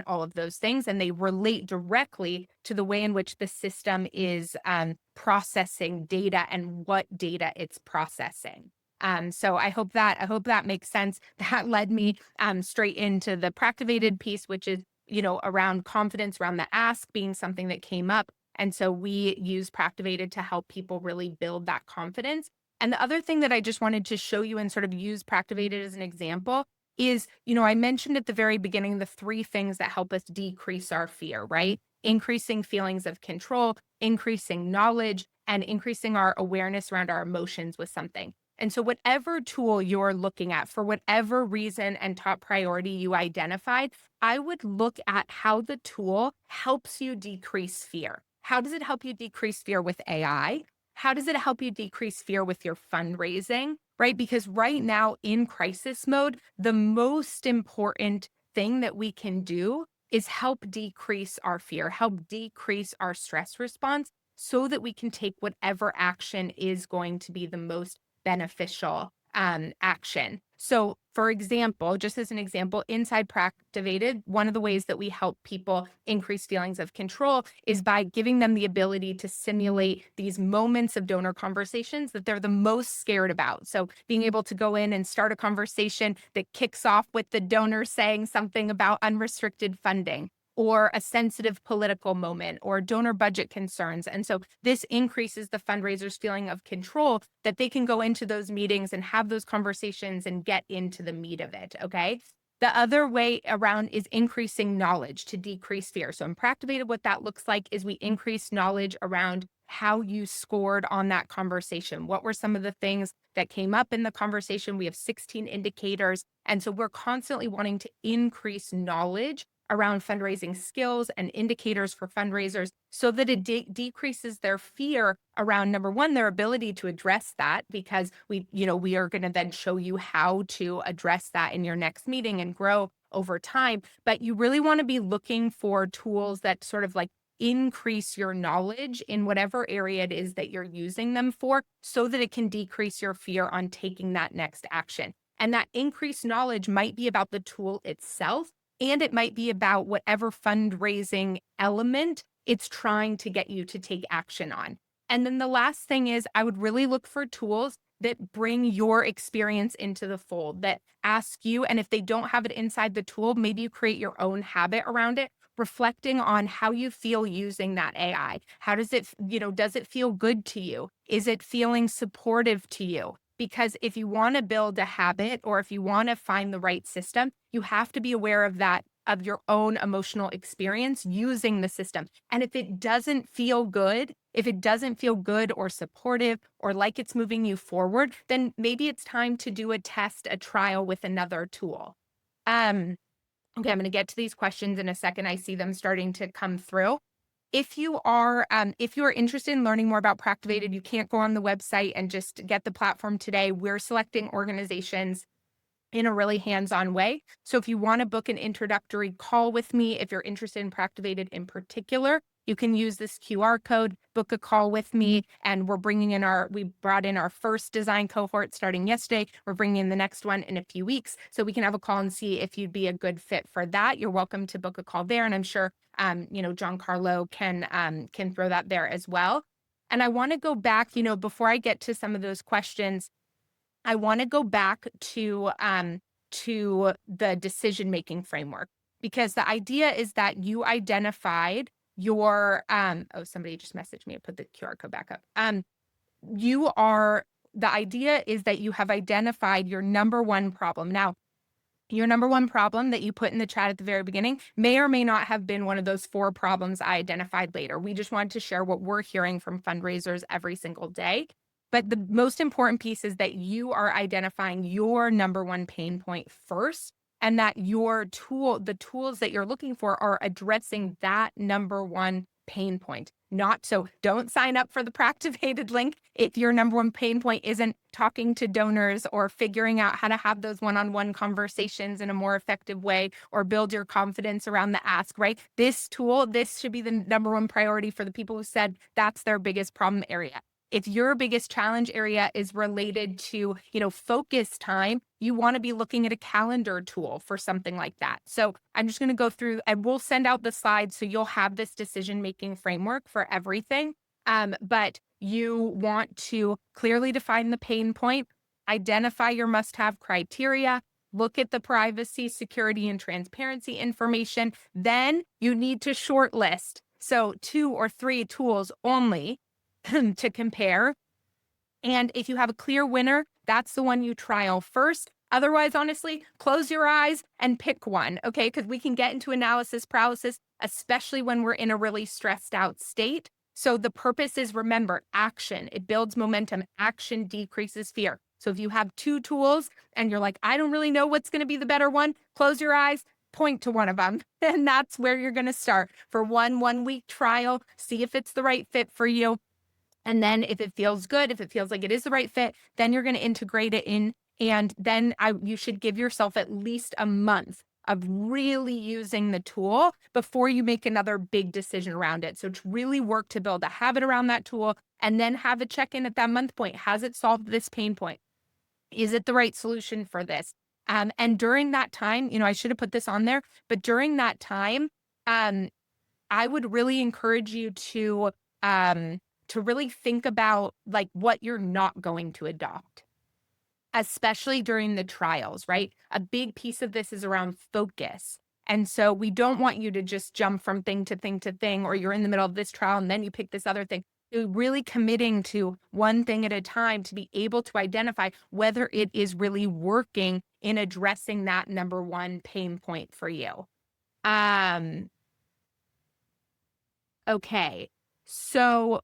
B: all of those things, and they relate directly to the way in which the system is processing data and what data it's processing. So I hope that makes sense. That led me straight into the Practivated piece, which is around confidence, around the ask being something that came up, and so we use Practivated to help people really build that confidence. And the other thing that I just wanted to show you and sort of use Practivated as an example is, I mentioned at the very beginning the three things that help us decrease our fear, right? Increasing feelings of control, increasing knowledge, and increasing our awareness around our emotions with something. And so, whatever tool you're looking at, for whatever reason and top priority you identified, I would look at how the tool helps you decrease fear. How does it help you decrease fear with AI? How does it help you decrease fear with your fundraising, right? Because right now in crisis mode, the most important thing that we can do is help decrease our fear, help decrease our stress response so that we can take whatever action is going to be the most beneficial action. So, for example, just as an example, inside Practivated, one of the ways that we help people increase feelings of control is by giving them the ability to simulate these moments of donor conversations that they're the most scared about. So, being able to go in and start a conversation that kicks off with the donor saying something about unrestricted funding, or a sensitive political moment, or donor budget concerns. And so this increases the fundraiser's feeling of control that they can go into those meetings and have those conversations and get into the meat of it. Okay. The other way around is increasing knowledge to decrease fear. So in Practivated, what that looks like is we increase knowledge around how you scored on that conversation. What were some of the things that came up in the conversation? We have 16 indicators. And so we're constantly wanting to increase knowledge around fundraising skills and indicators for fundraisers so that it decreases their fear around, number one, their ability to address that, because we are going to then show you how to address that in your next meeting and grow over time. But you really want to be looking for tools that sort of like increase your knowledge in whatever area it is that you're using them for, so that it can decrease your fear on taking that next action. And that increased knowledge might be about the tool itself, and it might be about whatever fundraising element it's trying to get you to take action on. And then the last thing is, I would really look for tools that bring your experience into the fold, that ask you, and if they don't have it inside the tool, maybe you create your own habit around it, reflecting on how you feel using that AI. How does it feel good to you? Is it feeling supportive to you? Because if you want to build a habit, or if you want to find the right system, you have to be aware of that, of your own emotional experience using the system. And if it doesn't feel good, If it doesn't feel good or supportive or like it's moving you forward, then maybe it's time to do a test, a trial with another tool. Um, okay, I'm going to get to these questions in a second. I see them starting to come through. If you are interested in learning more about Practivated, you can't go on the website and just get the platform today. We're selecting organizations in a really hands-on way. So if you want to book an introductory call with me, if you're interested in Practivated in particular, you can use this QR code, book a call with me, and we brought in our first design cohort starting yesterday. We're bringing in the next one in a few weeks. So we can have a call and see if you'd be a good fit for that. You're welcome to book a call there. And I'm sure, John Carlo can throw that there as well. And I want to go back, before I get to some of those questions, I want to go back to the decision-making framework, because the idea is that you identified your oh, somebody just messaged me. I put the QR code back up. The idea is that you have identified your number one problem. Now, your number one problem that you put in the chat at the very beginning may or may not have been one of those 4 problems I identified later. We just wanted to share what we're hearing from fundraisers every single day. But the most important piece is that you are identifying your number one pain point first, and that the tools that you're looking for are addressing that number one pain point. Don't sign up for the Practivated link if your number one pain point isn't talking to donors or figuring out how to have those one-on-one conversations in a more effective way or build your confidence around the ask, right? This should be the number one priority for the people who said that's their biggest problem area. If your biggest challenge area is related to, focus time, you want to be looking at a calendar tool for something like that. So I'm just going to go through and we'll send out the slides so you'll have this decision-making framework for everything. But you want to clearly define the pain point, identify your must-have criteria, look at the privacy, security, and transparency information. Then you need to shortlist. So 2 or 3 tools only to compare. And if you have a clear winner, that's the one you trial first. Otherwise, honestly, close your eyes and pick one, okay? Because we can get into analysis paralysis, especially when we're in a really stressed out state. So the purpose is, remember, action. It builds momentum. Action decreases fear. So if you have 2 tools and you're like, I don't really know what's going to be the better one, close your eyes, point to one of them. And that's where you're going to start for 1-week trial. See if it's the right fit for you. And then if it feels good, if it feels like it is the right fit, then you're going to integrate it in. And then you should give yourself at least a month of really using the tool before you make another big decision around it. So to really work to build a habit around that tool and then have a check-in at that month point. Has it solved this pain point? Is it the right solution for this? And during that time, I should have put this on there, but during that time, I would really encourage you to really think about like what you're not going to adopt, especially during the trials, right? A big piece of this is around focus. And so we don't want you to just jump from thing to thing to thing, or you're in the middle of this trial and then you pick this other thing. You're really committing to one thing at a time to be able to identify whether it is really working in addressing that number one pain point for you. Okay. So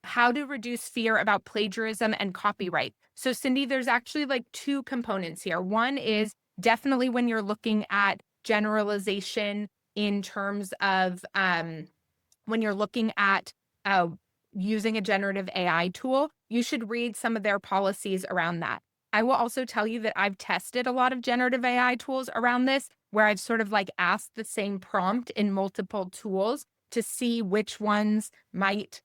B: how to reduce fear about plagiarism and copyright. So Cindy, there's actually like 2 components here. One is definitely when you're looking at generalization in terms of when you're looking at using a generative AI tool, you should read some of their policies around that. I will also tell you that I've tested a lot of generative AI tools around this, where I've sort of like asked the same prompt in multiple tools to see which ones might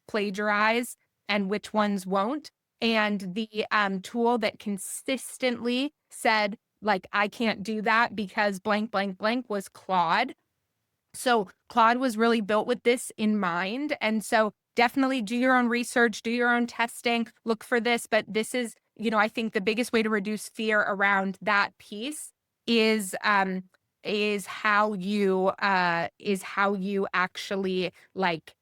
B: plagiarize and which ones won't. And the tool that consistently said, like, I can't do that because blank, blank, blank was Claude. So Claude was really built with this in mind. And so definitely do your own research, do your own testing, look for this. But this is, I think the biggest way to reduce fear around that piece is how you actually like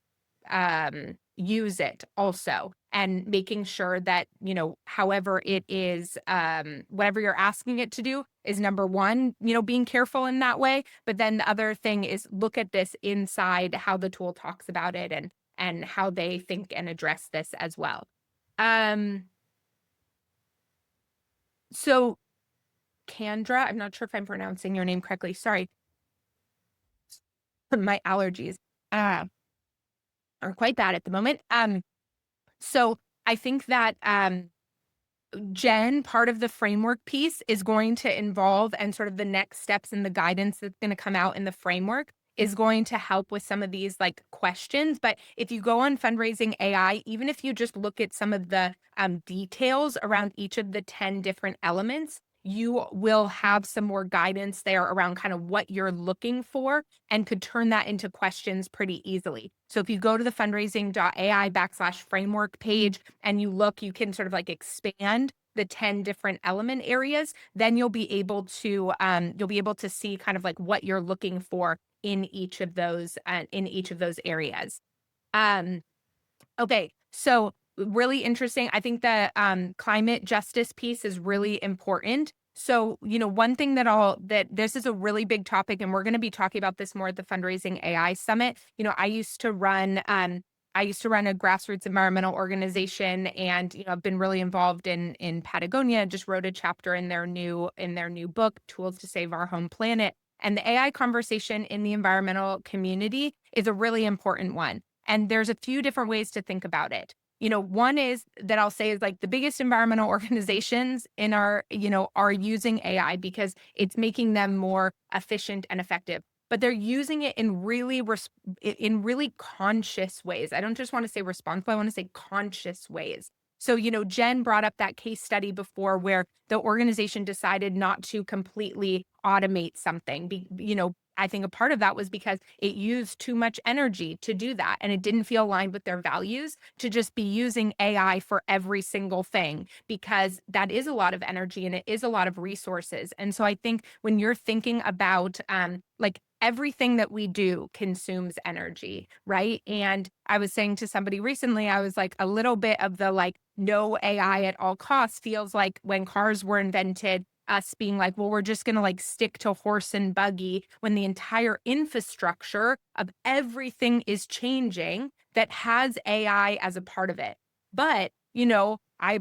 B: use it also, and making sure that, however it is, whatever you're asking it to do is number one, being careful in that way. But then the other thing is look at this inside how the tool talks about it and how they think and address this as well. Um, so Kendra, I'm not sure if I'm pronouncing your name correctly. Sorry, my allergies uh, are quite bad at the moment. So I think that Jen, part of the framework piece is going to involve, and sort of the next steps in the guidance that's going to come out in the framework is going to help with some of these like questions. But if you go on Fundraising AI, even if you just look at some of the details around each of the 10 different elements, you will have some more guidance there around kind of what you're looking for and could turn that into questions pretty easily. So if you go to the fundraising.ai /framework page and you look, you can sort of like expand the 10 different element areas, then you'll be able to see kind of like what you're looking for in each of those areas. Um, okay, so really interesting. I think the climate justice piece is really important. So, one thing that this is a really big topic, and we're going to be talking about this more at the Fundraising AI Summit. I used to run a grassroots environmental organization, and I've been really involved in Patagonia. Just wrote a chapter in their new book, Tools to Save Our Home Planet. And the AI conversation in the environmental community is a really important one. And there's a few different ways to think about it. One is that I'll say is like the biggest environmental organizations in are using AI because it's making them more efficient and effective. But they're using it in really conscious ways. I don't just want to say responsible, I want to say conscious ways. So, Jen brought up that case study before where the organization decided not to completely automate something. I think a part of that was because it used too much energy to do that, and it didn't feel aligned with their values to just be using AI for every single thing, because that is a lot of energy and it is a lot of resources. And so I think when you're thinking about like everything that we do consumes energy, right? And I was saying to somebody recently, I was like, a little bit of the like no AI at all costs feels like when cars were invented, us being like, well, we're just going to like stick to horse and buggy when the entire infrastructure of everything is changing that has AI as a part of it. But, I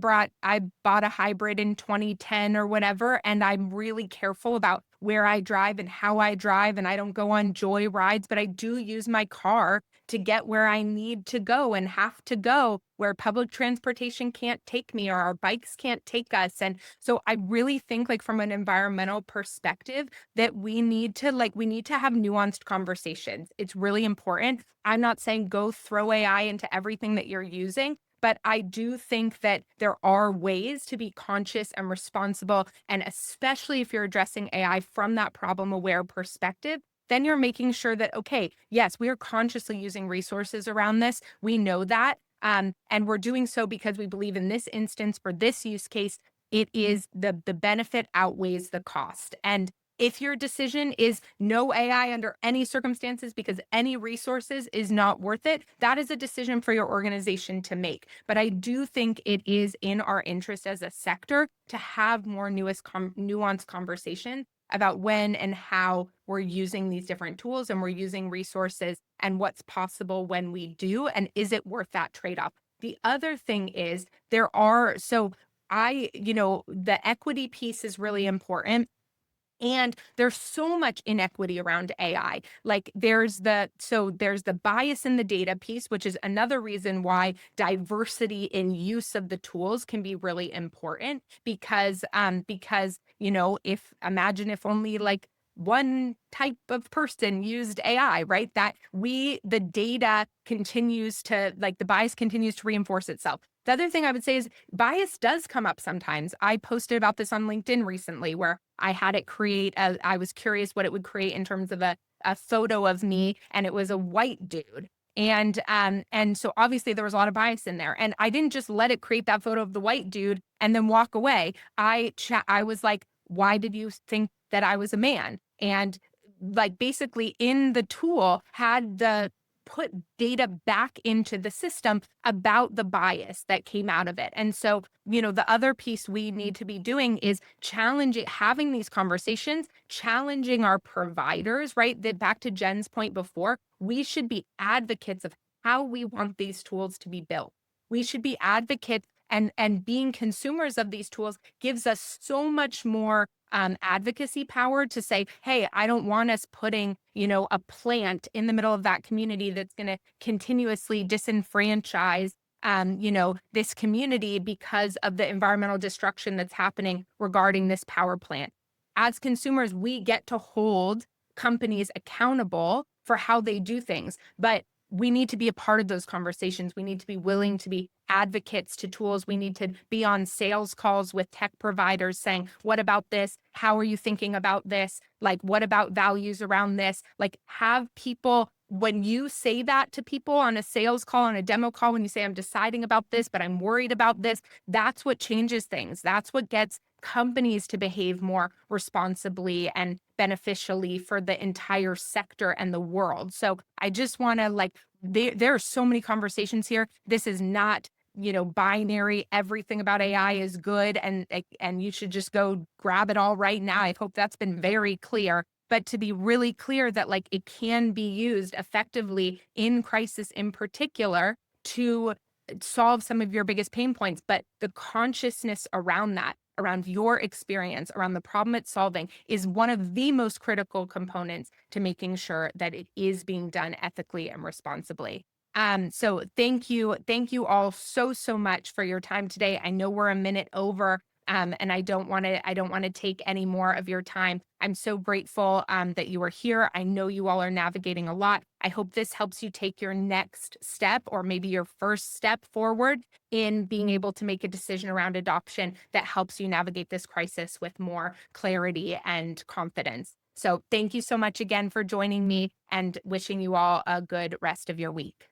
B: bought a hybrid in 2010 or whatever, and I'm really careful about where I drive and how I drive, and I don't go on joy rides, but I do use my car to get where I need to go and have to go where public transportation can't take me or our bikes can't take us. And so I really think like from an environmental perspective that we need to have nuanced conversations. It's really important. I'm not saying go throw AI into everything that you're using, but I do think that there are ways to be conscious and responsible. And especially if you're addressing AI from that problem aware perspective, then you're making sure that, okay, yes, we are consciously using resources around this. We know that. And we're doing so because we believe in this instance, for this use case, it is the benefit outweighs the cost. And if your decision is no AI under any circumstances because any resources is not worth it, that is a decision for your organization to make. But I do think it is in our interest as a sector to have more nuanced conversation about when and how we're using these different tools and we're using resources and what's possible when we do, and is it worth that trade-off? The other thing is the equity piece is really important. And there's so much inequity around AI. Like there's the bias in the data piece, which is another reason why diversity in use of the tools can be really important because if imagine if only like one type of person used AI, right? The data continues to like the bias continues to reinforce itself. The other thing I would say is bias does come up sometimes. I posted about this on LinkedIn recently where I had it I was curious what it would create in terms of a photo of me, and it was a white dude. And so obviously there was a lot of bias in there. And I didn't just let it create that photo of the white dude and then walk away. I was like, why did you think that I was a man? And like basically in the tool had the put data back into the system about the bias that came out of it. And so, the other piece we need to be doing is having these conversations, challenging our providers, right? That back to Jen's point before, we should be advocates of how we want these tools to be built. We should be advocates, and being consumers of these tools gives us so much more advocacy power to say, hey, I don't want us putting, a plant in the middle of that community that's going to continuously disenfranchise this community because of the environmental destruction that's happening regarding this power plant. As consumers, we get to hold companies accountable for how they do things, but we need to be a part of those conversations. We need to be willing to be advocates to tools. We need to be on sales calls with tech providers saying, what about this? How are you thinking about this? Like, what about values around this? Like, have people, when you say that to people on a sales call, on a demo call, when you say, I'm deciding about this, but I'm worried about this, that's what changes things. That's what gets companies to behave more responsibly and beneficially for the entire sector and the world. So I just want to there are so many conversations here. This is not, binary. Everything about AI is good, and you should just go grab it all right now. I hope that's been very clear. But to be really clear that it can be used effectively in crisis in particular to solve some of your biggest pain points, but the consciousness around that, around your experience, around the problem it's solving, is one of the most critical components to making sure that it is being done ethically and responsibly. So thank you all so much for your time today. I know we're a minute over, and I don't want to take any more of your time. I'm so grateful that you are here. I know you all are navigating a lot. I hope this helps you take your next step, or maybe your first step forward in being able to make a decision around adoption that helps you navigate this crisis with more clarity and confidence. So thank you so much again for joining me, and wishing you all a good rest of your week.